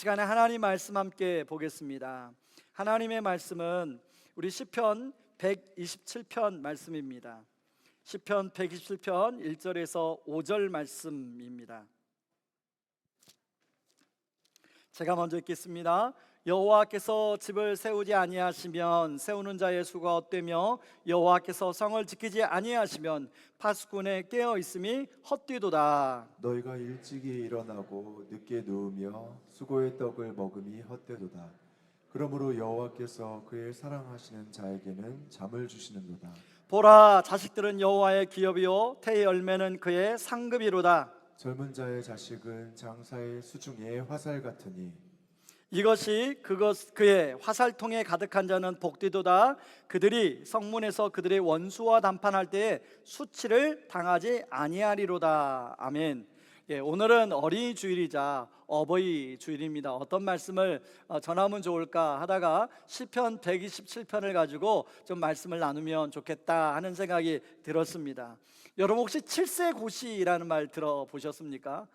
시간에 하나님 말씀 함께 보겠습니다. 하나님의 말씀은 우리 시편 127편 말씀입니다. 시편 127편 1절에서 5절 말씀입니다. 제가 먼저 읽겠습니다. 여호와께서 집을 세우지 아니하시면 세우는 자의 수가 헛되며 여호와께서 성을 지키지 아니하시면 파수꾼의 깨어 있음이 헛되도다. 너희가 일찍이 일어나고 늦게 누우며 수고의 떡을 먹음이 헛되도다. 그러므로 여호와께서 그의 사랑하시는 자에게는 잠을 주시는도다. 보라, 자식들은 여호와의 기업이요 태의 열매는 그의 상급이로다. 젊은 자의 자식은 장사의 수중의 화살 같으니 이것이 그의 화살통에 가득한 자는 복되도다. 그들이 성문에서 그들의 원수와 담판할 때에 수치를 당하지 아니하리로다. 아멘. 오늘은 어린이 주일이자 어버이 주일입니다. 어떤 말씀을 전하면 좋을까 하다가 시편 127편을 가지고 좀 말씀을 나누면 좋겠다 하는 생각이 들었습니다. 여러분 혹시 칠세고시라는 말 들어보셨습니까?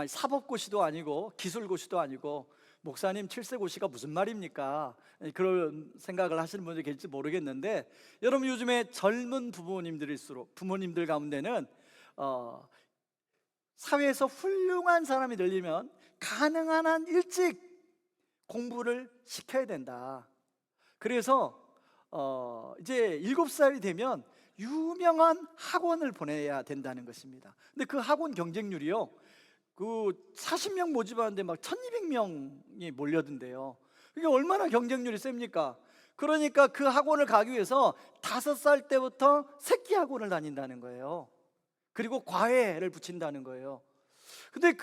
사법고시도 아니고 기술고시도 아니고 목사님 칠세고시가 무슨 말입니까? 그런 생각을 하시는 분들이 계실지 모르겠는데, 여러분 요즘에 젊은 부모님들 가운데는 사회에서 훌륭한 사람이 되려면 가능한 한 일찍 공부를 시켜야 된다. 그래서 이제 7살이 되면 유명한 학원을 보내야 된다는 것입니다. 근데 그 학원 경쟁률이요, 그 40명 모집하는데 막 1200명이 몰려든대요. 이게 얼마나 경쟁률이 셉니까? 그러니까 그 학원을 가기 위해서 5살 때부터 새끼 학원을 다닌다는 거예요. 그리고 과외를 붙인다는 거예요. 근데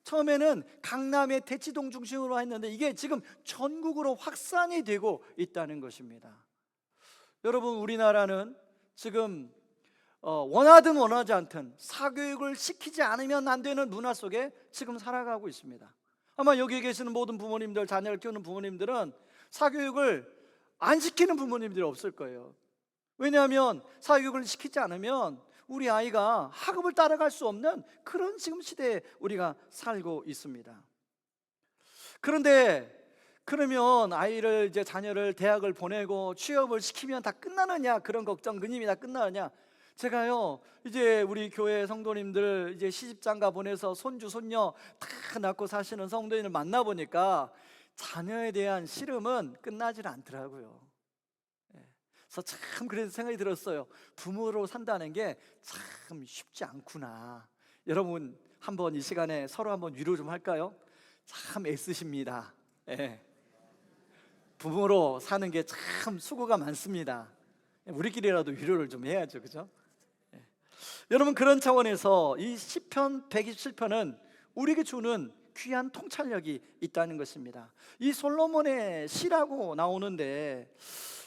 처음에는 강남의 대치동 중심으로 했는데 이게 지금 전국으로 확산이 되고 있다는 것입니다. 여러분, 우리나라는 지금 원하든 원하지 않든 사교육을 시키지 않으면 안 되는 문화 속에 지금 살아가고 있습니다. 아마 여기 계시는 모든 부모님들, 자녀를 키우는 부모님들은 사교육을 안 시키는 부모님들이 없을 거예요. 왜냐하면 사교육을 시키지 않으면 우리 아이가 학업을 따라갈 수 없는 그런 지금 시대에 우리가 살고 있습니다. 그런데 그러면 자녀를 대학을 보내고 취업을 시키면 다 끝나느냐, 그런 걱정, 근임이 다 끝나느냐. 제가요, 이제 우리 교회 성도님들 이제 시집장가 보내서 손주 손녀 다 낳고 사시는 성도님을 만나보니까 자녀에 대한 씨름은 끝나질 않더라고요. 그래서 참 그래서 생각이 들었어요. 부모로 산다는 게 참 쉽지 않구나. 여러분 한번 이 시간에 서로 한번 위로 좀 할까요? 참 애쓰십니다. 부모로 사는 게 참 수고가 많습니다. 우리끼리라도 위로를 좀 해야죠, 그죠? 여러분, 그런 차원에서 이 시편 127편은 우리에게 주는 귀한 통찰력이 있다는 것입니다. 이 솔로몬의 시라고 나오는데,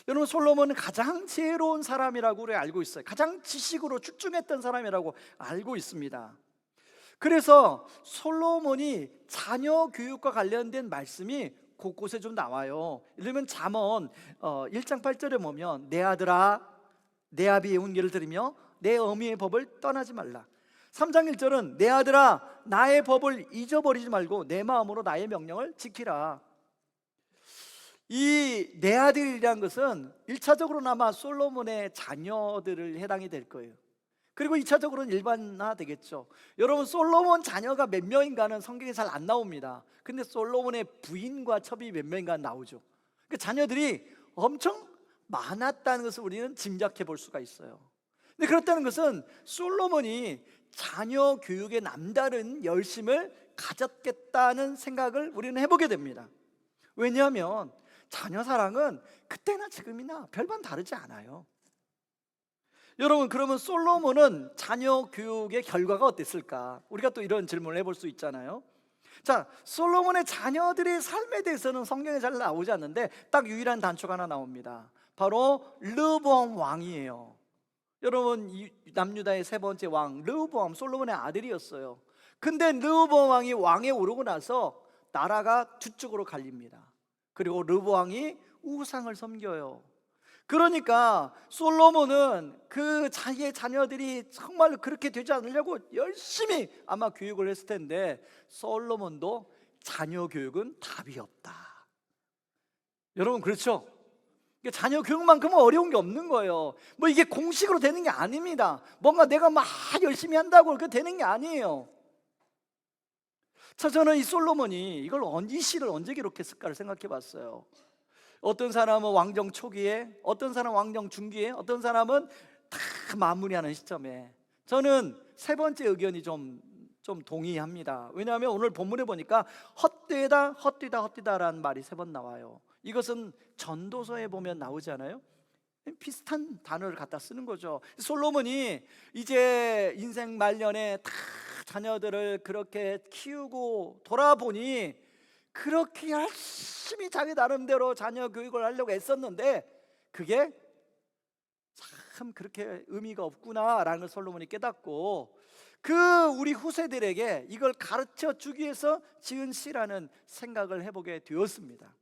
여러분 솔로몬은 가장 지혜로운 사람이라고 우리가 알고 있어요. 가장 지식으로 출중했던 사람이라고 알고 있습니다. 그래서 솔로몬이 자녀 교육과 관련된 말씀이 곳곳에 좀 나와요. 예를 들면 잠언 1장 8절에 보면 내 아들아 내 아비의 훈계를 들으며 내 어미의 법을 떠나지 말라. 3장 1절은 내 아들아 나의 법을 잊어버리지 말고 내 마음으로 나의 명령을 지키라. 이 내 아들이란 것은 1차적으로나마 솔로몬의 자녀들을 해당이 될 거예요. 그리고 2차적으로는 일반화 되겠죠. 여러분 솔로몬 자녀가 몇 명인가는 성경에 잘 안 나옵니다. 근데 솔로몬의 부인과 첩이 몇 명인가 나오죠. 그 자녀들이 엄청 많았다는 것을 우리는 짐작해 볼 수가 있어요. 근데 그렇다는 것은 솔로몬이 자녀 교육에 남다른 열심을 가졌겠다는 생각을 우리는 해보게 됩니다. 왜냐하면 자녀 사랑은 그때나 지금이나 별반 다르지 않아요. 여러분, 그러면 솔로몬은 자녀 교육의 결과가 어땠을까? 우리가 또 이런 질문을 해볼 수 있잖아요. 자, 솔로몬의 자녀들의 삶에 대해서는 성경에 잘 나오지 않는데 딱 유일한 단초가 하나 나옵니다. 바로 르보암 왕이에요. 여러분, 남유다의 세 번째 왕 르보암, 솔로몬의 아들이었어요. 근데 르보암 왕이 왕에 오르고 나서 나라가 두 쪽으로 갈립니다. 그리고 르보암이 우상을 섬겨요. 그러니까 솔로몬은 그 자기의 자녀들이 정말 그렇게 되지 않으려고 열심히 아마 교육을 했을 텐데 솔로몬도 자녀 교육은 답이 없다. 여러분 그렇죠? 자녀 교육만큼은 어려운 게 없는 거예요. 뭐 이게 공식으로 되는 게 아닙니다. 뭔가 내가 막 열심히 한다고 그렇게 되는 게 아니에요. 저는 이 솔로몬이 이 시를 언제 기록했을까를 생각해 봤어요. 어떤 사람은 왕정 초기에, 어떤 사람은 왕정 중기에, 어떤 사람은 다 마무리하는 시점에. 저는 세 번째 의견이 좀 동의합니다. 왜냐하면 오늘 본문에 보니까 헛되다, 헛되다, 헛되다라는 말이 세 번 나와요. 이것은 전도서에 보면 나오잖아요. 비슷한 단어를 갖다 쓰는 거죠. 솔로몬이 이제 인생 말년에 다 자녀들을 그렇게 키우고 돌아보니 그렇게 열심히 자기 나름대로 자녀 교육을 하려고 애썼는데 그게 참 그렇게 의미가 없구나라는 걸 솔로몬이 깨닫고 우리 후세들에게 이걸 가르쳐 주기 위해서 지은 시라는 생각을 해보게 되었습니다.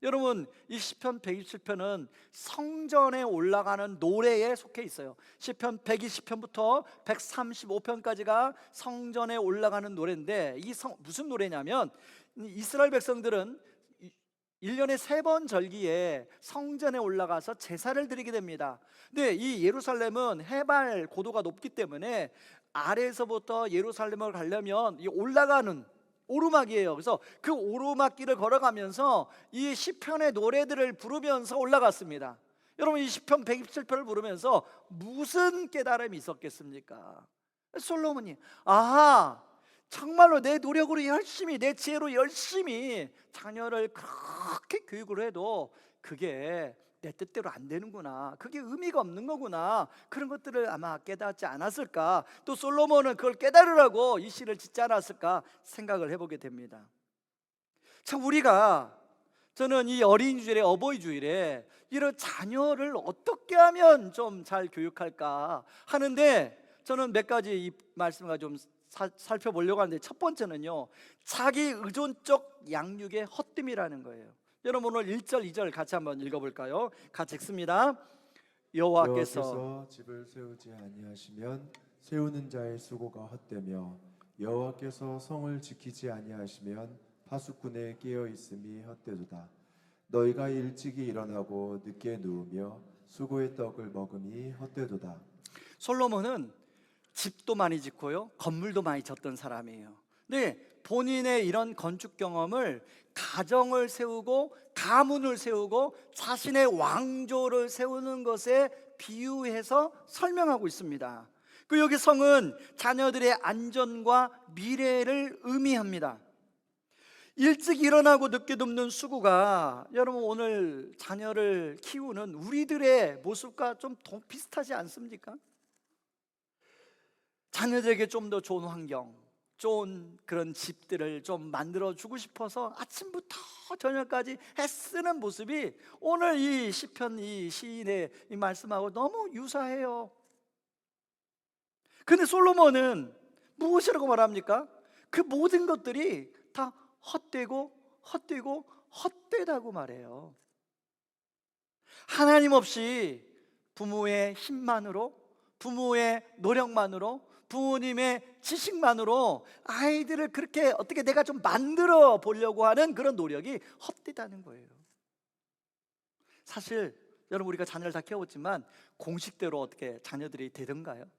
여러분, 이 시편 127편은 성전에 올라가는 노래에 속해 있어요. 시편 120편부터 135편까지가 성전에 올라가는 노래인데 무슨 노래냐면 이스라엘 백성들은 1년에 3번 절기에 성전에 올라가서 제사를 드리게 됩니다. 근데 이 예루살렘은 해발 고도가 높기 때문에 아래에서부터 예루살렘을 가려면 이 올라가는 오르막이에요. 그래서 그 오르막길을 걸어가면서 이 시편의 노래들을 부르면서 올라갔습니다. 여러분, 이 시편 127편을 부르면서 무슨 깨달음이 있었겠습니까? 솔로몬이 정말로 내 노력으로 열심히, 내 지혜로 열심히 자녀를 그렇게 교육을 해도 그게 내 뜻대로 안 되는구나, 그게 의미가 없는 거구나, 그런 것들을 아마 깨닫지 않았을까. 또 솔로몬은 그걸 깨달으라고 이 시를 짓지 않았을까 생각을 해보게 됩니다. 참, 저는 이 어린 주일에, 어버이 주일에 이런 자녀를 어떻게 하면 좀 잘 교육할까 하는데, 저는 몇 가지 이 말씀을 좀 살펴보려고 하는데, 첫 번째는요, 자기 의존적 양육의 헛됨이라는 거예요. 여러분, 오늘 1절 2절 같이 한번 읽어볼까요? 같이 읽습니다. 여호와께서 집을 세우지 아니하시면 세우는 자의 수고가 헛되며 여호와께서 성을 지키지 아니하시면 파수꾼의 깨어 있음이 헛되도다. 너희가 일찍이 일어나고 늦게 누우며 수고의 떡을 먹음이 헛되도다. 솔로몬은 집도 많이 짓고요, 건물도 많이 졌던 사람이에요. 근데 본인의 이런 건축 경험을 가정을 세우고 가문을 세우고 자신의 왕조를 세우는 것에 비유해서 설명하고 있습니다. 여기 성은 자녀들의 안전과 미래를 의미합니다. 일찍 일어나고 늦게 눕는 수고가, 여러분, 오늘 자녀를 키우는 우리들의 모습과 좀 비슷하지 않습니까? 자녀들에게 좀 더 좋은 환경, 좋은 그런 집들을 좀 만들어주고 싶어서 아침부터 저녁까지 애쓰는 모습이 오늘 이 시편, 이 시인의 이 말씀하고 너무 유사해요. 근데 솔로몬은 무엇이라고 말합니까? 그 모든 것들이 다 헛되고 헛되고 헛되다고 말해요. 하나님 없이 부모의 힘만으로, 부모의 노력만으로, 부모님의 지식만으로 아이들을 그렇게 어떻게 내가 좀 만들어 보려고 하는 그런 노력이 헛되다는 거예요. 사실 여러분, 우리가 자녀를 다 키워봤지만 공식대로 어떻게 자녀들이 되던가요?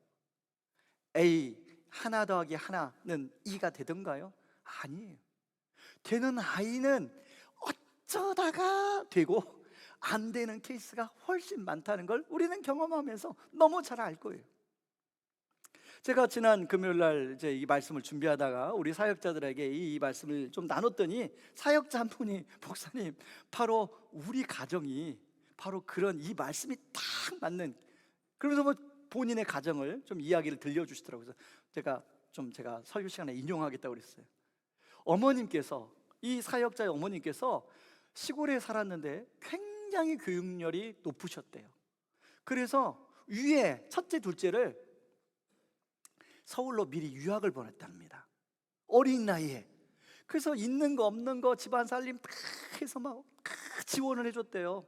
A 하나 더하기 하나는 2가 되던가요? 아니에요. 되는 아이는 어쩌다가 되고 안 되는 케이스가 훨씬 많다는 걸 우리는 경험하면서 너무 잘 알 거예요. 제가 지난 금요일날 이제 이 말씀을 준비하다가 우리 사역자들에게 이 말씀을 좀 나눴더니, 사역자 한 분이 목사님, 바로 우리 가정이 바로 그런 이 말씀이 딱 맞는, 그러면서 뭐 본인의 가정을 좀 이야기를 들려주시더라고요. 그래서 제가 설교 시간에 인용하겠다고 그랬어요. 어머님께서, 이 사역자의 어머님께서 시골에 살았는데 굉장히 교육열이 높으셨대요. 그래서 위에 첫째 둘째를 서울로 미리 유학을 보냈답니다. 어린 나이에. 그래서 있는 거 없는 거 집안 살림 다 해서 막 지원을 해줬대요.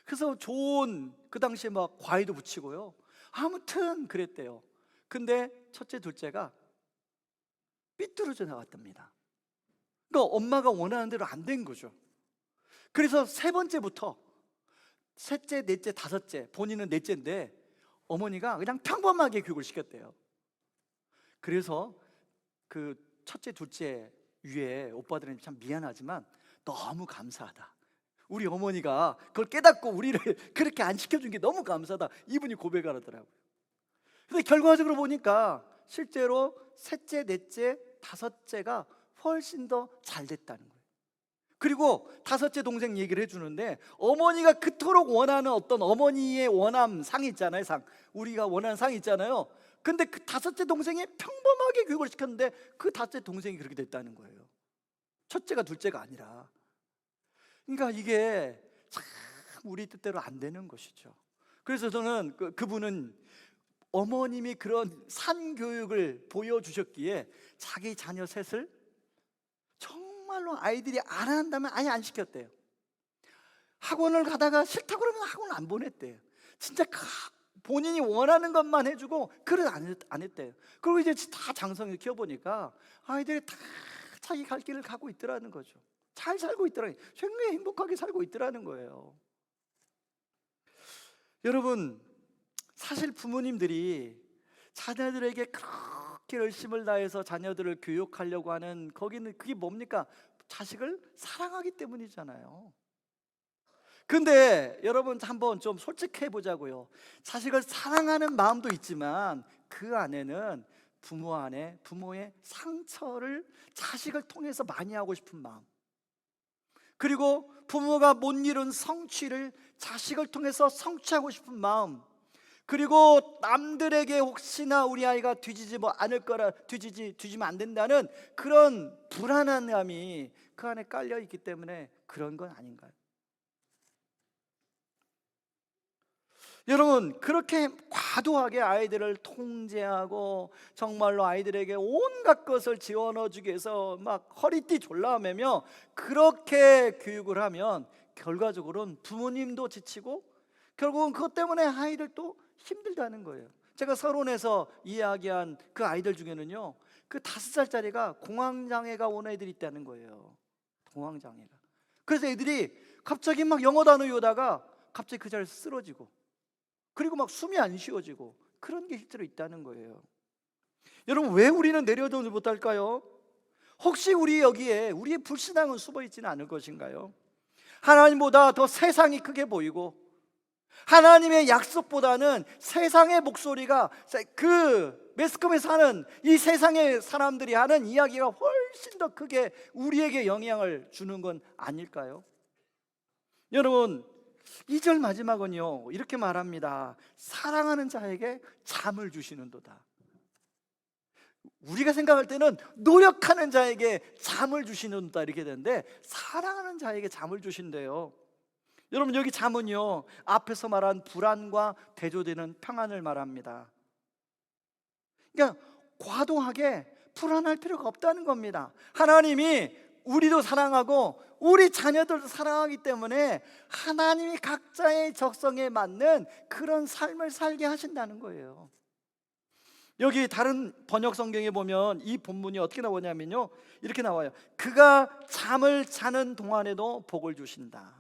그래서 좋은, 그 당시에 막 과외도 붙이고요, 아무튼 그랬대요. 근데 첫째 둘째가 삐뚤어져 나왔답니다. 그러니까 엄마가 원하는 대로 안 된 거죠. 그래서 세 번째부터 셋째, 넷째, 다섯째, 본인은 넷째인데 어머니가 그냥 평범하게 교육을 시켰대요. 그래서 그 첫째, 둘째 위에 오빠들은 참 미안하지만 너무 감사하다. 우리 어머니가 그걸 깨닫고 우리를 그렇게 안 시켜준 게 너무 감사하다. 이분이 고백하더라고요. 근데 결과적으로 보니까 실제로 셋째, 넷째, 다섯째가 훨씬 더 잘 됐다는 거예요. 그리고 다섯째 동생 얘기를 해주는데 어머니가 그토록 원하는 어떤 어머니의 원함 상이 있잖아요. 상, 우리가 원하는 상이 있잖아요. 근데 그 다섯째 동생이 평범하게 교육을 시켰는데 그 다섯째 동생이 그렇게 됐다는 거예요. 첫째가 둘째가 아니라. 그러니까 이게 참 우리 뜻대로 안 되는 것이죠. 그래서 저는 그분은 어머님이 그런 산 교육을 보여주셨기에 자기 자녀 셋을 정말로 아이들이 안 한다면 아예 안 시켰대요. 학원을 가다가 싫다고 그러면 학원을 안 보냈대요. 진짜 본인이 원하는 것만 해주고 그걸 안 했대요. 그리고 이제 다 장성을 키워보니까 아이들이 다 자기 갈 길을 가고 있더라는 거죠. 잘 살고 있더라고요. 굉장히 행복하게 살고 있더라는 거예요. 여러분, 사실 부모님들이 자녀들에게 그렇게 열심을 다해서 자녀들을 교육하려고 하는 거기는 그게 뭡니까? 자식을 사랑하기 때문이잖아요. 근데 여러분 한번 좀 솔직해 보자고요. 자식을 사랑하는 마음도 있지만 그 안에는 부모의 상처를 자식을 통해서 많이 하고 싶은 마음, 그리고 부모가 못 이룬 성취를 자식을 통해서 성취하고 싶은 마음, 그리고 남들에게 혹시나 우리 아이가 뒤지지 않을 거라 뒤지면 안 된다는 그런 불안한 감이 그 안에 깔려 있기 때문에 그런 건 아닌가요? 여러분, 그렇게 과도하게 아이들을 통제하고 정말로 아이들에게 온갖 것을 지원해주기 위해서 막 허리띠 졸라매며 그렇게 교육을 하면 결과적으로는 부모님도 지치고 결국은 그것 때문에 아이들도 힘들다는 거예요. 제가 서론에서 이야기한 그 아이들 중에는요, 그 5살짜리가 공황장애가 온 애들이 있다는 거예요. 공황장애가. 그래서 애들이 갑자기 막 영어 단어 외우다가 갑자기 그 자리에서 쓰러지고, 그리고 막 숨이 안 쉬어지고, 그런 게 실제로 있다는 거예요. 여러분, 왜 우리는 내려놓지 못할까요? 혹시 우리 여기에 우리의 불신앙은 숨어 있지는 않을 것인가요? 하나님보다 더 세상이 크게 보이고 하나님의 약속보다는 세상의 목소리가, 그 매스컴에 사는 이 세상의 사람들이 하는 이야기가 훨씬 더 크게 우리에게 영향을 주는 건 아닐까요? 여러분, 2절 마지막은요, 이렇게 말합니다. 사랑하는 자에게 잠을 주시는도다. 우리가 생각할 때는 노력하는 자에게 잠을 주시는도다 이렇게 되는데, 사랑하는 자에게 잠을 주신대요. 여러분, 여기 잠은요, 앞에서 말한 불안과 대조되는 평안을 말합니다. 그러니까 과도하게 불안할 필요가 없다는 겁니다. 하나님이 우리도 사랑하고 우리 자녀들도 사랑하기 때문에 하나님이 각자의 적성에 맞는 그런 삶을 살게 하신다는 거예요. 여기 다른 번역 성경에 보면 이 본문이 어떻게 나오냐면요, 이렇게 나와요. 그가 잠을 자는 동안에도 복을 주신다.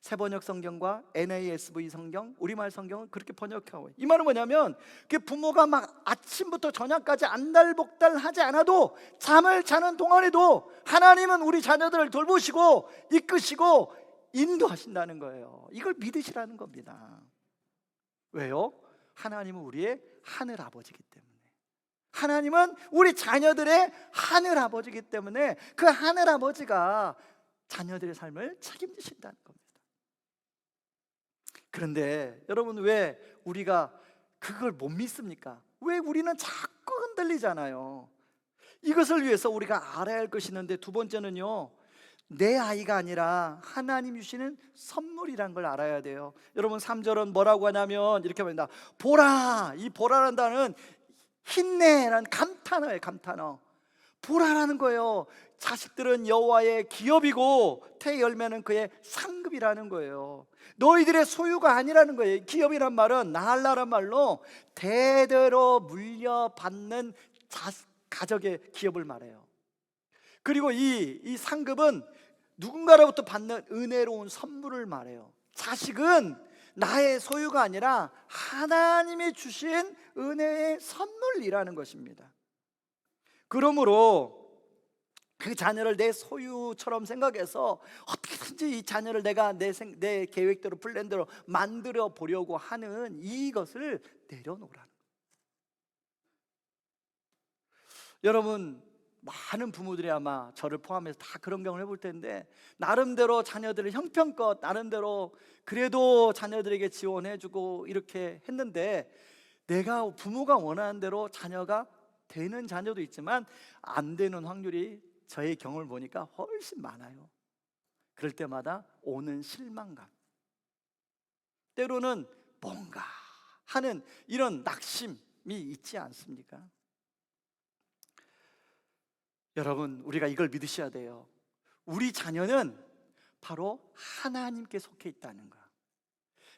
새번역 성경과 NASV 성경, 우리말 성경은 그렇게 번역하고, 이 말은 뭐냐면 그 부모가 막 아침부터 저녁까지 안달복달 하지 않아도 잠을 자는 동안에도 하나님은 우리 자녀들을 돌보시고 이끄시고 인도하신다는 거예요. 이걸 믿으시라는 겁니다. 왜요? 하나님은 우리의 하늘 아버지이기 때문에. 하나님은 우리 자녀들의 하늘 아버지이기 때문에 그 하늘 아버지가 자녀들의 삶을 책임지신다는 겁니다. 그런데 여러분, 왜 우리가 그걸 못 믿습니까? 왜 우리는 자꾸 흔들리잖아요. 이것을 위해서 우리가 알아야 할 것이 있는데, 두 번째는요, 내 아이가 아니라 하나님 주시는 선물이란 걸 알아야 돼요. 여러분, 3절은 뭐라고 하냐면 이렇게 말합니다. 보라, 이 보라라는 단어는 힘내라는 감탄어예요. 감탄어. 보라라는 거예요. 자식들은 여호와의 기업이고 태 열매는 그의 상급이라는 거예요. 너희들의 소유가 아니라는 거예요. 기업이란 말은 나할라란 말로 대대로 물려받는 가족의 기업을 말해요. 그리고 이 상급은 누군가로부터 받는 은혜로운 선물을 말해요. 자식은 나의 소유가 아니라 하나님이 주신 은혜의 선물이라는 것입니다. 그러므로 그 자녀를 내 소유처럼 생각해서 어떻게든지 이 자녀를 내가 내 계획대로 플랜대로 만들어 보려고 하는 이것을 내려놓으라는 거예요. 여러분, 많은 부모들이 아마 저를 포함해서 다 그런 경험을 해볼 텐데, 나름대로 자녀들을 형편껏 나름대로 그래도 자녀들에게 지원해주고 이렇게 했는데, 내가 부모가 원하는 대로 자녀가 되는 자녀도 있지만 안 되는 확률이 저의 경험을 보니까 훨씬 많아요. 그럴 때마다 오는 실망감, 때로는 뭔가 하는 이런 낙심이 있지 않습니까? 여러분, 우리가 이걸 믿으셔야 돼요. 우리 자녀는 바로 하나님께 속해 있다는 거,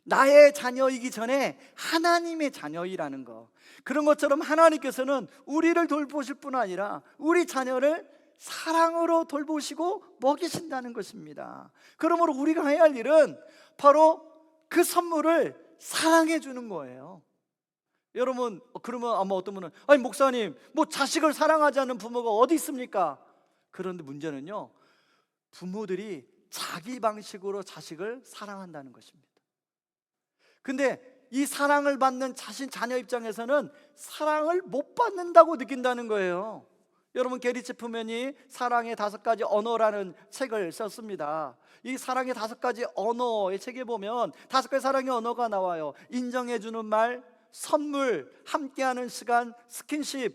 나의 자녀이기 전에 하나님의 자녀이라는 거. 그런 것처럼 하나님께서는 우리를 돌보실 뿐 아니라 우리 자녀를 사랑으로 돌보시고 먹이신다는 것입니다. 그러므로 우리가 해야 할 일은 바로 그 선물을 사랑해 주는 거예요. 여러분, 그러면 아마 어떤 분은, 아니 목사님, 뭐 자식을 사랑하지 않는 부모가 어디 있습니까? 그런데 문제는요, 부모들이 자기 방식으로 자식을 사랑한다는 것입니다. 근데 이 사랑을 받는 자녀 입장에서는 사랑을 못 받는다고 느낀다는 거예요. 여러분, 게리 체프맨이 사랑의 5가지 언어라는 책을 썼습니다. 이 사랑의 5가지 언어의 책에 보면 5가지 사랑의 언어가 나와요. 인정해주는 말, 선물, 함께하는 시간, 스킨십,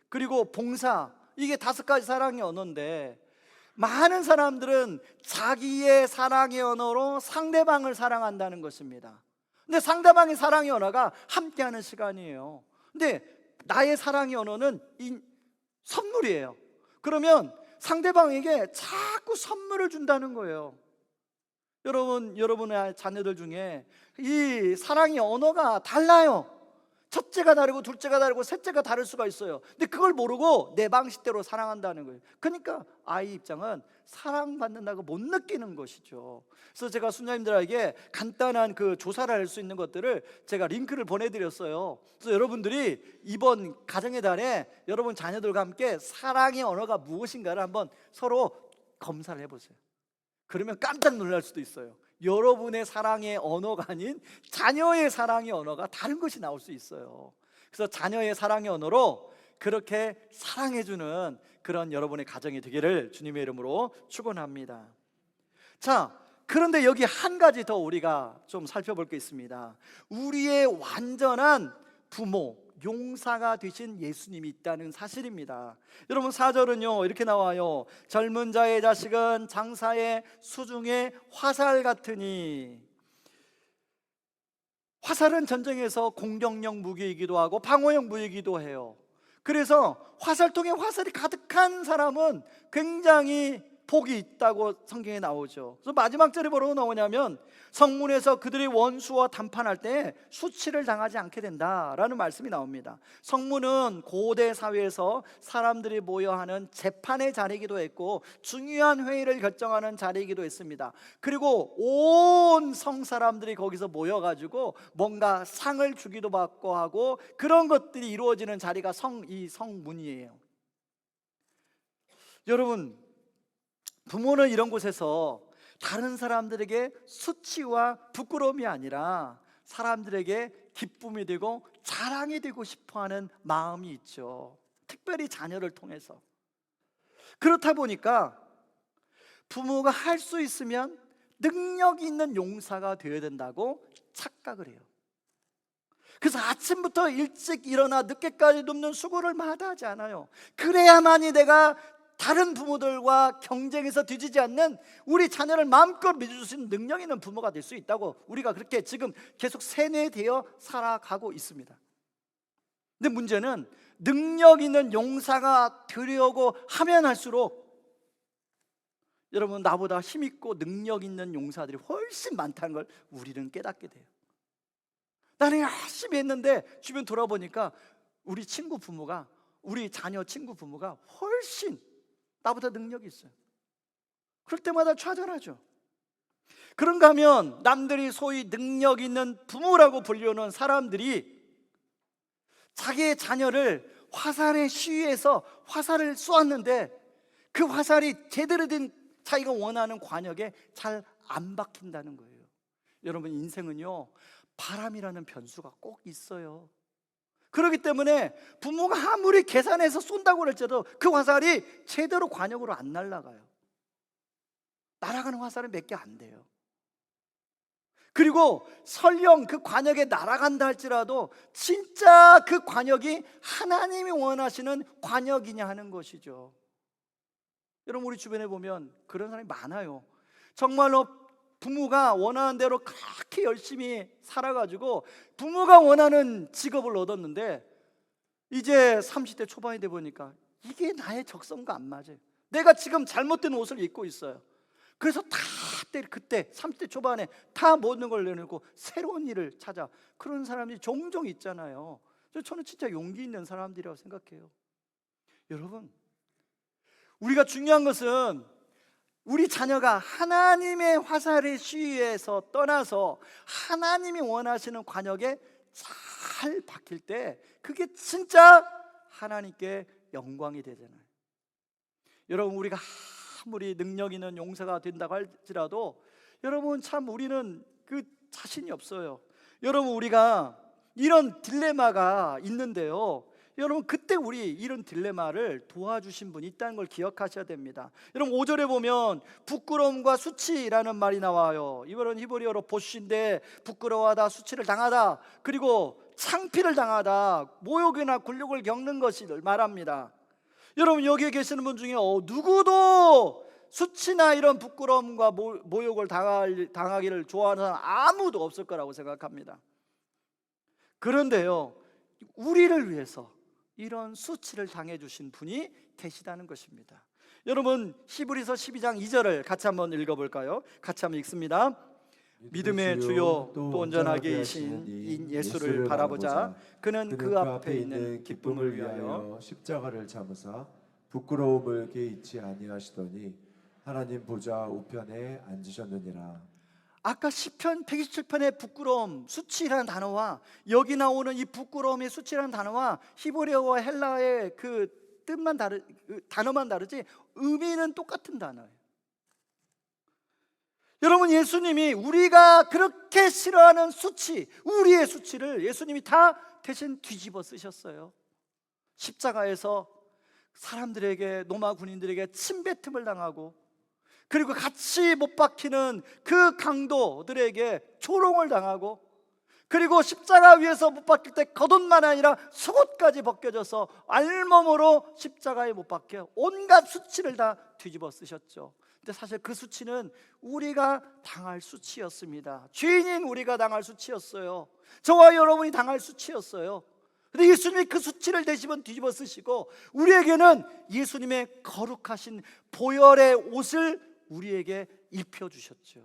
그리고 봉사. 이게 5가지 사랑의 언어인데, 많은 사람들은 자기의 사랑의 언어로 상대방을 사랑한다는 것입니다. 근데 상대방의 사랑의 언어가 함께하는 시간이에요. 근데 나의 사랑의 언어는 선물이에요. 그러면 상대방에게 자꾸 선물을 준다는 거예요. 여러분의 자녀들 중에 이 사랑의 언어가 달라요. 첫째가 다르고 둘째가 다르고 셋째가 다를 수가 있어요. 근데 그걸 모르고 내 방식대로 사랑한다는 거예요. 그러니까 아이 입장은 사랑받는다고 못 느끼는 것이죠. 그래서 제가 수녀님들에게 간단한 그 조사를 할 수 있는 것들을 제가 링크를 보내드렸어요. 그래서 여러분들이 이번 가정의 달에 여러분 자녀들과 함께 사랑의 언어가 무엇인가를 한번 서로 검사를 해보세요. 그러면 깜짝 놀랄 수도 있어요. 여러분의 사랑의 언어가 아닌 자녀의 사랑의 언어가 다른 것이 나올 수 있어요. 그래서 자녀의 사랑의 언어로 그렇게 사랑해주는 그런 여러분의 가정이 되기를 주님의 이름으로 축원합니다. 자, 그런데 여기 한 가지 더 우리가 좀 살펴볼 게 있습니다. 우리의 완전한 부모, 용사가 되신 예수님이 있다는 사실입니다. 여러분, 4절은요 이렇게 나와요. 젊은 자의 자식은 장사의 수중의 화살 같으니. 화살은 전쟁에서 공격용 무기이기도 하고 방어용 무기이기도 해요. 그래서 화살통에 화살이 가득한 사람은 굉장히 복이 있다고 성경에 나오죠. 그래서 마지막 절에 뭐라고 나오냐면, 성문에서 그들의 원수와 담판할 때 수치를 당하지 않게 된다라는 말씀이 나옵니다. 성문은 고대 사회에서 사람들이 모여 하는 재판의 자리이기도 했고 중요한 회의를 결정하는 자리이기도 했습니다. 그리고 온 성 사람들이 거기서 모여가지고 뭔가 상을 주기도 받고 하고 그런 것들이 이루어지는 자리가 이 성문이에요. 여러분, 부모는 이런 곳에서 다른 사람들에게 수치와 부끄러움이 아니라 사람들에게 기쁨이 되고 자랑이 되고 싶어하는 마음이 있죠. 특별히 자녀를 통해서. 그렇다 보니까 부모가 할 수 있으면 능력 있는 용사가 되어야 된다고 착각을 해요. 그래서 아침부터 일찍 일어나 늦게까지 눕는 수고를 마다하지 않아요. 그래야만이 내가 다른 부모들과 경쟁에서 뒤지지 않는 우리 자녀를 마음껏 믿어줄 수 있는 능력 있는 부모가 될 수 있다고 우리가 그렇게 지금 계속 세뇌되어 살아가고 있습니다. 근데 문제는 능력 있는 용사가 되려고 하면 할수록 여러분, 나보다 힘있고 능력 있는 용사들이 훨씬 많다는 걸 우리는 깨닫게 돼요. 나는 열심히 했는데 주변 돌아보니까 우리 자녀 친구 부모가 훨씬 나보다 능력이 있어요. 그럴 때마다 좌절하죠. 그런가 하면 남들이 소위 능력 있는 부모라고 불리우는 사람들이 자기의 자녀를 화살에 시위해서 화살을 쏘았는데 그 화살이 제대로 된 자기가 원하는 관역에 잘 안 박힌다는 거예요. 여러분, 인생은요, 바람이라는 변수가 꼭 있어요. 그렇기 때문에 부모가 아무리 계산해서 쏜다고 할지라도 그 화살이 제대로 관역으로 안 날아가요. 날아가는 화살은 몇 개 안 돼요. 그리고 설령 그 관역에 날아간다 할지라도 진짜 그 관역이 하나님이 원하시는 관역이냐 하는 것이죠. 여러분, 우리 주변에 보면 그런 사람이 많아요. 정말로 부모가 원하는 대로 그렇게 열심히 살아가지고 부모가 원하는 직업을 얻었는데 이제 30대 초반이 돼 보니까 이게 나의 적성과 안 맞아요. 내가 지금 잘못된 옷을 입고 있어요. 그래서 그때 30대 초반에 다 모든 걸 내놓고 새로운 일을 찾아. 그런 사람이 종종 있잖아요. 저는 진짜 용기 있는 사람들이라고 생각해요. 여러분, 우리가 중요한 것은 우리 자녀가 하나님의 화살의 시위에서 떠나서 하나님이 원하시는 관역에 잘 박힐 때 그게 진짜 하나님께 영광이 되잖아요. 여러분, 우리가 아무리 능력 있는 용사가 된다고 할지라도 여러분, 참 우리는 그 자신이 없어요. 여러분, 우리가 이런 딜레마가 있는데요, 여러분, 그때 우리 이런 딜레마를 도와주신 분이 있다는 걸 기억하셔야 됩니다. 여러분, 5절에 보면 부끄러움과 수치라는 말이 나와요. 이거는 히브리어로 보쉬인데 부끄러워하다, 수치를 당하다, 그리고 창피를 당하다, 모욕이나 굴욕을 겪는 것을 말합니다. 여러분, 여기에 계시는 분 중에 누구도 수치나 이런 부끄러움과 모욕을 당하기를 좋아하는 사람 아무도 없을 거라고 생각합니다. 그런데요, 우리를 위해서 이런 수치를 당해주신 분이 계시다는 것입니다. 여러분, 히브리서 12장 2절을 같이 한번 읽어볼까요? 같이 한번 읽습니다. 믿음의 주요 또 온전하게 이신 인 예수를 바라보자. 그는 그 앞에 있는 기쁨을 위하여 십자가를 참으사 부끄러움을 개의치 아니하시더니 하나님 보좌 우편에 앉으셨느니라. 아까 시편 127편의 부끄러움, 수치라는 단어와 여기 나오는 이 부끄러움의 수치라는 단어와 히브리어와 헬라어의 그 뜻만 단어만 다르지 의미는 똑같은 단어예요. 여러분, 예수님이 우리가 그렇게 싫어하는 수치, 우리의 수치를 예수님이 다 대신 뒤집어 쓰셨어요. 십자가에서 사람들에게, 로마 군인들에게 침뱉음을 당하고, 그리고 같이 못 박히는 그 강도들에게 조롱을 당하고, 그리고 십자가 위에서 못 박힐 때 겉옷만 아니라 속옷까지 벗겨져서 알몸으로 십자가에 못 박혀 온갖 수치를 다 뒤집어 쓰셨죠. 근데 사실 그 수치는 우리가 당할 수치였습니다. 죄인인 우리가 당할 수치였어요. 저와 여러분이 당할 수치였어요. 근데 예수님이 그 수치를 대신 뒤집어 쓰시고 우리에게는 예수님의 거룩하신 보혈의 옷을 우리에게 입혀주셨죠.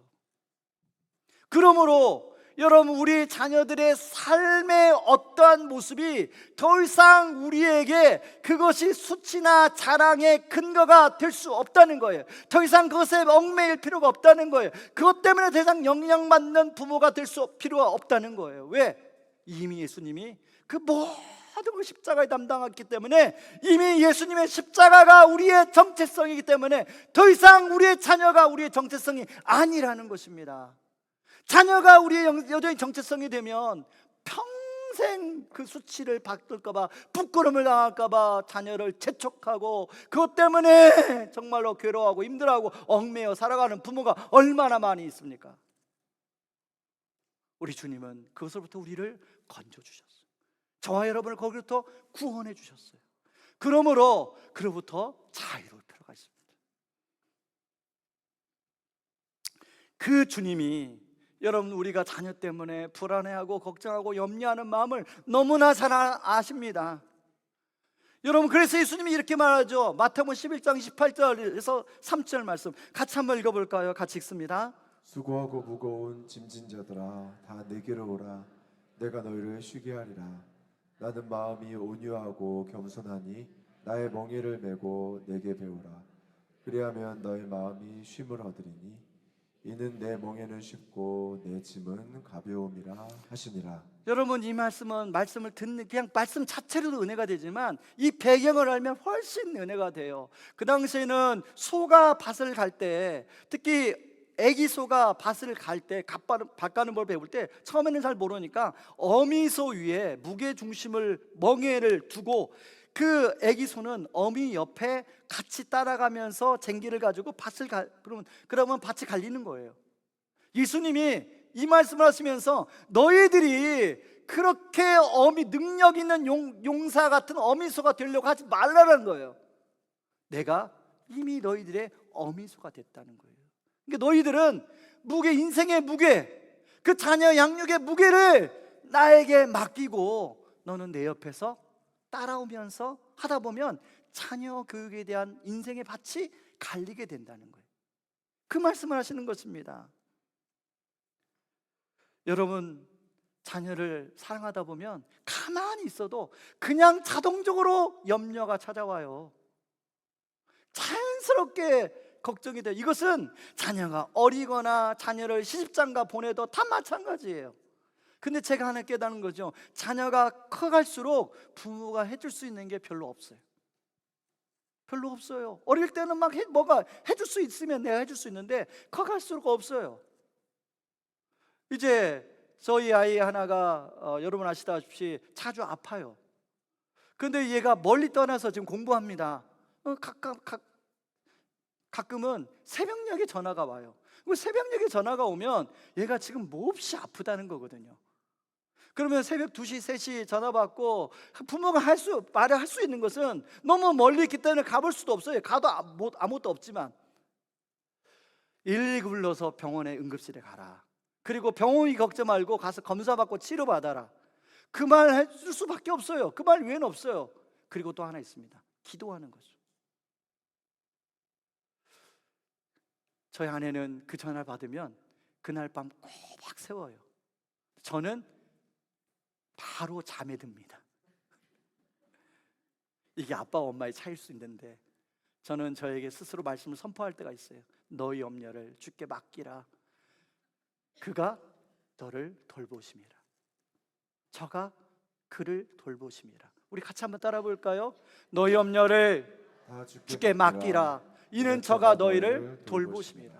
그러므로 여러분, 우리 자녀들의 삶의 어떠한 모습이 더 이상 우리에게 그것이 수치나 자랑의 근거가 될 수 없다는 거예요. 더 이상 그것에 얽매일 필요가 없다는 거예요. 그것 때문에 더 이상 영향받는 부모가 될 필요가 없다는 거예요. 왜? 이미 예수님이 그 모든 걸 십자가에 담당했기 때문에, 이미 예수님의 십자가가 우리의 정체성이기 때문에 더 이상 우리의 자녀가 우리의 정체성이 아니라는 것입니다. 자녀가 우리의 여전히 정체성이 되면 평생 그 수치를 받을까봐, 부끄러움을 당할까봐 자녀를 재촉하고 그것 때문에 정말로 괴로워하고 힘들어하고 얽매여 살아가는 부모가 얼마나 많이 있습니까? 우리 주님은 그것으로부터 우리를 건져주셨어요. 저와 여러분을 거기로부터 구원해 주셨어요. 그러므로 그로부터 자유로울 필요가 있습니다. 그 주님이 여러분, 우리가 자녀 때문에 불안해하고 걱정하고 염려하는 마음을 너무나 잘 아십니다. 여러분, 그래서 예수님이 이렇게 말하죠. 마태복음 11장 18절에서 3절 말씀 같이 한번 읽어볼까요? 같이 읽습니다. 수고하고 무거운 짐진 자들아, 다 내게로 오라. 내가 너희를 쉬게 하리라. 나는 마음이 온유하고 겸손하니 나의 멍에를 메고 내게 배우라. 그리하면 너희 마음이 쉼을 얻으리니 이는 내 멍에는 쉽고 내 짐은 가벼움이라 하시니라. 여러분, 이 말씀을 듣는 그냥 말씀 자체로도 은혜가 되지만 이 배경을 알면 훨씬 은혜가 돼요. 그 당시에는 소가 밭을 갈 때, 특히 애기 소가 밭을 갈 때, 밭 가는 걸 배울 때 처음에는 잘 모르니까 어미소 위에 무게 중심을, 멍에를 두고 그 애기 소는 어미 옆에 같이 따라가면서 쟁기를 가지고 그러면 밭이 갈리는 거예요. 예수님이 이 말씀을 하시면서 너희들이 그렇게 능력 있는 용사 같은 어미소가 되려고 하지 말라는 거예요. 내가 이미 너희들의 어미소가 됐다는 거예요. 그러니까 너희들은 인생의 무게, 그 자녀 양육의 무게를 나에게 맡기고 너는 내 옆에서 따라오면서 하다 보면 자녀 교육에 대한 인생의 밭이 갈리게 된다는 거예요. 그 말씀을 하시는 것입니다. 여러분, 자녀를 사랑하다 보면 가만히 있어도 그냥 자동적으로 염려가 찾아와요. 자연스럽게 걱정이 돼요. 이것은 자녀가 어리거나 자녀를 시집장가 보내도 다 마찬가지예요. 근데 제가 하나 깨닫는 거죠. 자녀가 커갈수록 부모가 해줄 수 있는 게 별로 없어요. 별로 없어요. 어릴 때는 뭐가 해줄 수 있으면 내가 해줄 수 있는데 커갈수록 없어요. 이제 저희 아이 하나가 여러분 아시다시피 자주 아파요. 근데 얘가 멀리 떠나서 지금 공부합니다. 가끔은 새벽녘에 전화가 와요. 새벽녘에 전화가 오면 얘가 지금 몹시 아프다는 거거든요. 그러면 새벽 2시, 3시 전화 받고 부모가 말을 할 수 있는 것은 너무 멀리 있기 때문에 가볼 수도 없어요. 가도 아무것도 없지만 119 불러서 병원에 응급실에 가라. 그리고 병원이 걱정 말고 가서 검사 받고 치료 받아라. 그 말 해줄 수밖에 없어요. 그 말 외에는 없어요. 그리고 또 하나 있습니다. 기도하는 거죠. 저희 아내는 그 전화를 받으면 그날 밤 꼬박 세워요. 저는 바로 잠에 듭니다. 이게 아빠와 엄마의 차이일 수 있는데 저는 저에게 스스로 말씀을 선포할 때가 있어요. 너희 염려를 주께 맡기라. 그가 너를 돌보심이라. 저가 그를 돌보심이라. 우리 같이 한번 따라 볼까요? 너희 염려를 주께 맡기라. 이는 저가 너희를 돌보심이라.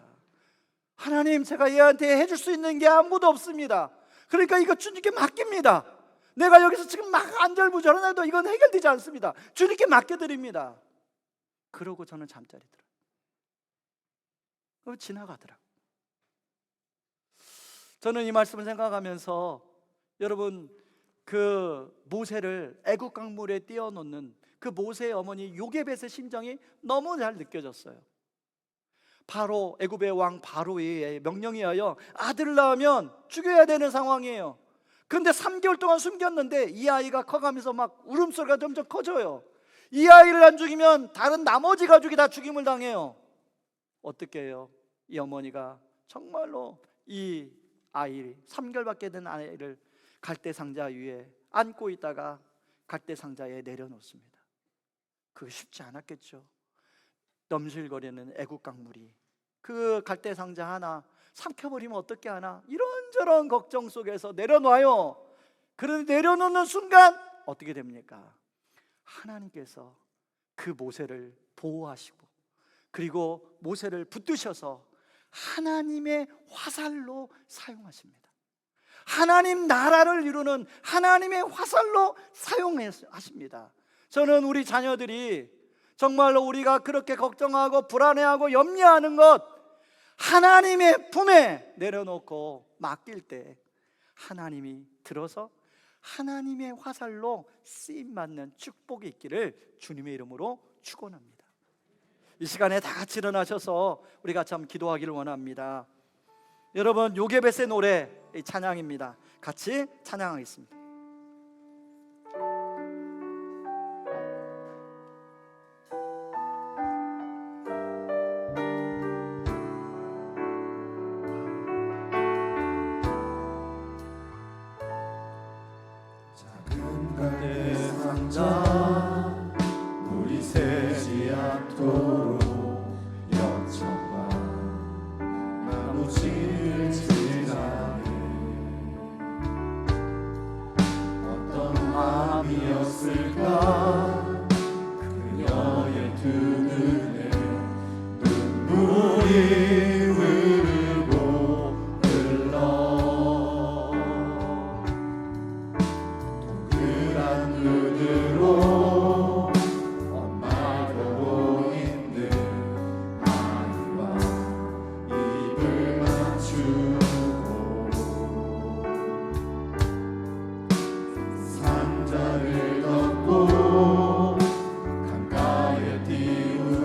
하나님, 제가 얘한테 해줄 수 있는 게 아무것도 없습니다. 그러니까 이거 주님께 맡깁니다. 내가 여기서 지금 막 안절부절해도 이건 해결되지 않습니다. 주님께 맡겨드립니다. 그러고 저는 잠자리 들어요. 그리고 지나가더라고요. 저는 이 말씀을 생각하면서 여러분, 그 모세를 애국 강물에 띄워놓는 그 모세의 어머니 요게벳의 심정이 너무 잘 느껴졌어요. 바로 애굽의 왕 바로의 명령에 의하여 아들을 낳으면 죽여야 되는 상황이에요. 그런데 3개월 동안 숨겼는데 이 아이가 커가면서 막 울음소리가 점점 커져요. 이 아이를 안 죽이면 다른 나머지 가족이 다 죽임을 당해요. 어떻게 해요? 이 어머니가 정말로 이 아이, 3개월밖에 된 아이를 갈대상자 위에 안고 있다가 갈대상자에 내려놓습니다. 그게 쉽지 않았겠죠. 넘실거리는 애국 강물이 그 갈대상자 하나 삼켜버리면 어떻게 하나, 이런저런 걱정 속에서 내려놔요. 그런데 내려놓는 순간 어떻게 됩니까? 하나님께서 그 모세를 보호하시고 그리고 모세를 붙드셔서 하나님의 화살로 사용하십니다. 하나님 나라를 이루는 하나님의 화살로 사용하십니다. 저는 우리 자녀들이 정말로 우리가 그렇게 걱정하고 불안해하고 염려하는 것 하나님의 품에 내려놓고 맡길 때 하나님이 들어서 하나님의 화살로 쓰임받는 축복이 있기를 주님의 이름으로 축원합니다. 이 시간에 다 같이 일어나셔서 우리 같이 한번 기도하기를 원합니다. 여러분, 요게벳의 노래 찬양입니다. 같이 찬양하겠습니다. 작은 갈대상자 물이 새지 않도록 흐르고 흘러 동그란 눈으로 엄마 보고 있는 아이와 입을 맞추고 상자를 덮고 강가에 띄우며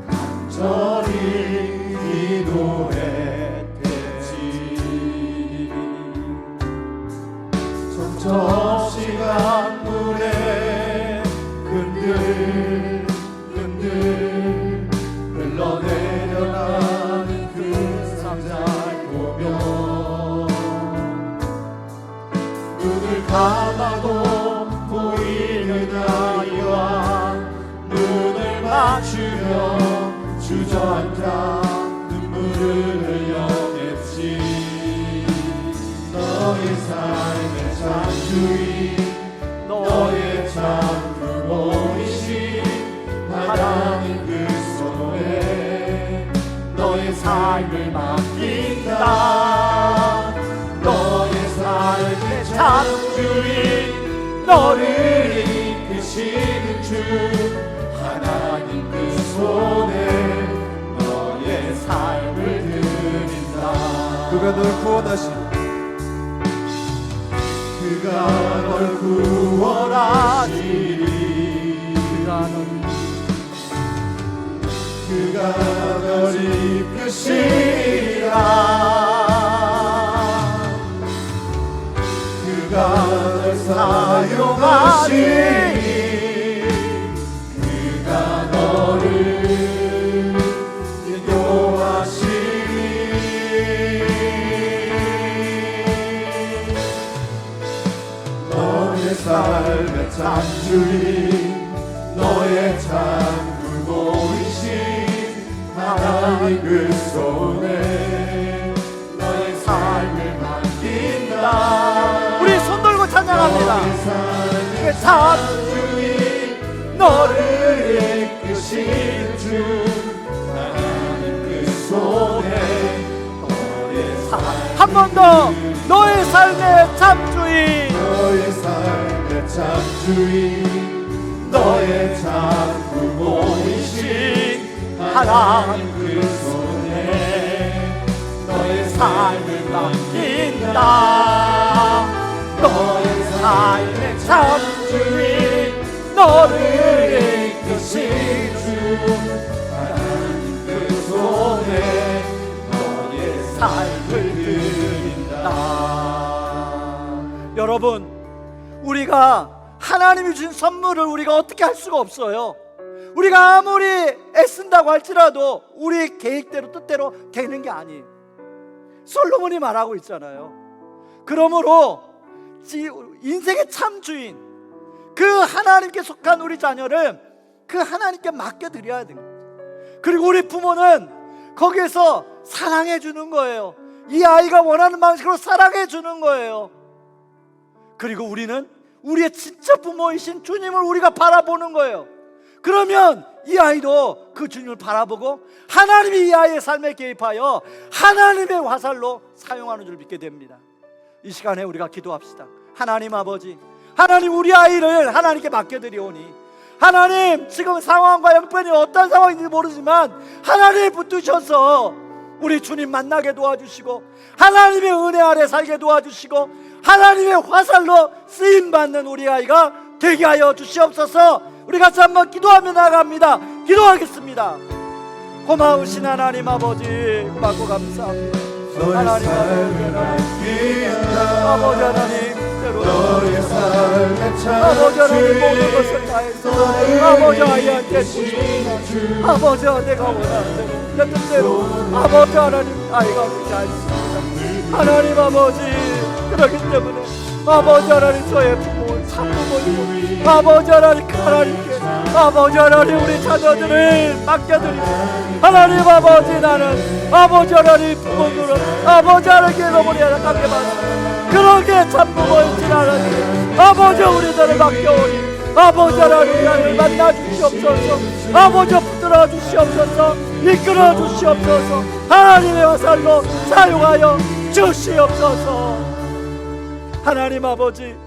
간절히 기도했겠지. 점점 시간 물에 흔들흔들 흘러내려가는 그 상자를 보며 눈을 감아도 보이는 아이와 눈을 맞추며 주저앉아 눈물을 흘렸겠지. 너의 삶의 창조인 너의 참 부모이신 하나님 그 손에 너의 삶을 맡긴다. 너의 삶의 창조인 너를 이끄시는 주 하나님 그 손에 너의 삶을 드린다. 그가 널 구원하신 그가 널 구원하시리. 그가 널 이끄시리라. 그가 널 사용하시리. 그가 너를 인도하시리. 너의 삶의 창조인 너의 참 부모이신 하나님 그 손에 너의 삶을 맡긴다. 우리 손 들고 찬양합니다. 그 창조인 너를 이끄시는 주 하나님 그 손에 너의 한 번 더 너의 삶의 창조인 너의 삶의 창조인 너의 참 부모이신 하나님 그 손에 너의 삶을 맡긴다. 너의 삶의 창조인 너를 이끄시는 주 하나님 그 손에 너의 삶을 드린다. 여러분, 우리가 하나님이 주신 선물을 우리가 어떻게 할 수가 없어요. 우리가 아무리 애쓴다고 할지라도 우리 계획대로 뜻대로 되는 게 아니에요. 솔로몬이 말하고 있잖아요. 그러므로 인생의 참 주인 그 하나님께 속한 우리 자녀를 그 하나님께 맡겨드려야 됩니다. 그리고 우리 부모는 거기에서 사랑해 주는 거예요. 이 아이가 원하는 방식으로 사랑해 주는 거예요. 그리고 우리는 우리의 진짜 부모이신 주님을 우리가 바라보는 거예요. 그러면 이 아이도 그 주님을 바라보고 하나님이 이 아이의 삶에 개입하여 하나님의 화살로 사용하는 줄 믿게 됩니다. 이 시간에 우리가 기도합시다. 하나님 아버지, 하나님 우리 아이를 하나님께 맡겨드리오니 하나님 지금 상황과 형편이 어떤 상황인지 모르지만 하나님 붙드셔서 우리 주님 만나게 도와주시고 하나님의 은혜 아래 살게 도와주시고 하나님의 화살로 쓰임받는 우리 아이가 되게 하여 주시옵소서. 우리 같이 한번 기도하며 나갑니다. 기도하겠습니다. 고마우신 하나님 아버지 고맙고 감사합니다. 하나님 아버지 하나님 너의 삶의 아버지 하나님 모든 것을 다해서 아버지 아이한테 주시옵소서. 아버지 내가 원하는 대로 내 뜻대로 아버지 하나님 아이가 그렇게 하십니다. 하나님 아버지 그렇기 때문에 아버지 하나님 저의 부모 참부모이고 아버지 하나님 하나님께 아버지 하나님 우리 자녀들을 맡겨드리고 하나님 아버지 나는 아버지 하나님 부모들은 아버지 하나님께 너무 연약하게 받는 그렇게 참부모인지 하나님 아버지 우리들을 맡겨오니 아버지 하나님 나를 만나 주시옵소서. 아버지 붙들어 붙들어 주시옵소서. 이끌어 주시옵소서. 하나님의 화살로 사용하여 주시옵소서. 하나님 아버지,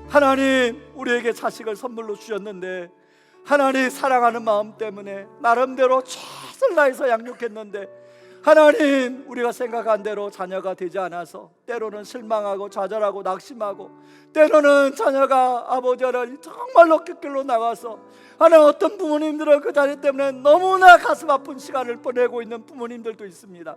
하나님 우리에게 자식을 선물로 주셨는데 하나님 사랑하는 마음 때문에 나름대로 최선을 다해서 양육했는데 하나님 우리가 생각한 대로 자녀가 되지 않아서 때로는 실망하고 좌절하고 낙심하고 때로는 자녀가 아버지 하나님 정말로 곁길로 나가서 하나님 어떤 부모님들은 그 자녀 때문에 너무나 가슴 아픈 시간을 보내고 있는 부모님들도 있습니다.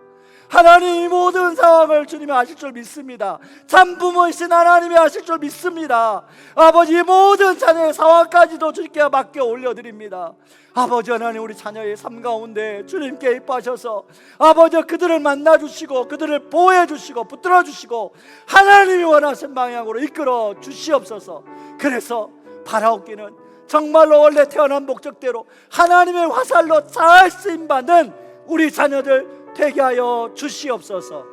하나님 이 모든 상황을 주님이 아실 줄 믿습니다. 참 부모이신 하나님이 아실 줄 믿습니다. 아버지 이 모든 자녀의 상황까지도 주님께 맡겨 올려드립니다. 아버지 하나님 우리 자녀의 삶 가운데 주님께 입하셔서 아버지 그들을 만나주시고 그들을 보호해주시고 붙들어주시고 하나님이 원하신 방향으로 이끌어 주시옵소서. 그래서 바라옵기는 정말로 원래 태어난 목적대로 하나님의 화살로 잘 쓰임받는 우리 자녀들 되게 하여 주시옵소서.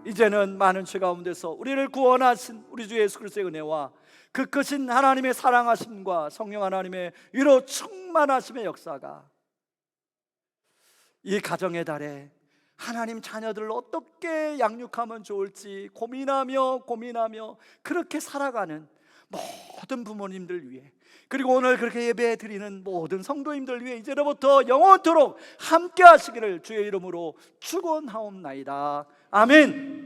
이제는 많은 죄 가운데서 우리를 구원하신 우리 주 예수 그리스도의 은혜와 그 크신 하나님의 사랑하심과 성령 하나님의 위로 충만하심의 역사가 이 가정의 달에 하나님 자녀들을 어떻게 양육하면 좋을지 고민하며 그렇게 살아가는 모든 부모님들 위해, 그리고 오늘 그렇게 예배 드리는 모든 성도님들 위해 이제로부터 영원토록 함께 하시기를 주의 이름으로 축원하옵나이다. 아멘.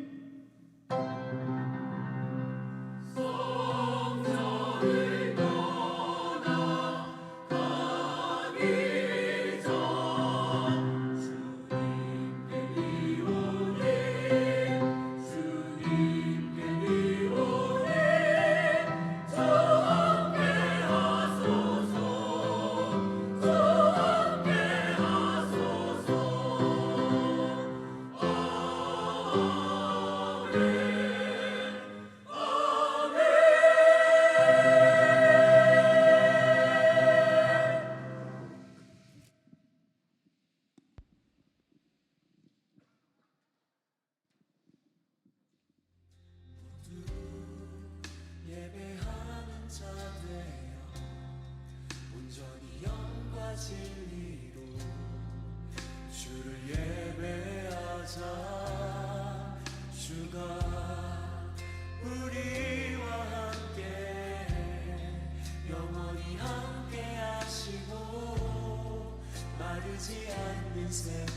예배하는 자 되어 온전히 영과 진리로 주를 예배하자. 주가 우리와 함께 영원히 함께 하시고 마르지 않는 새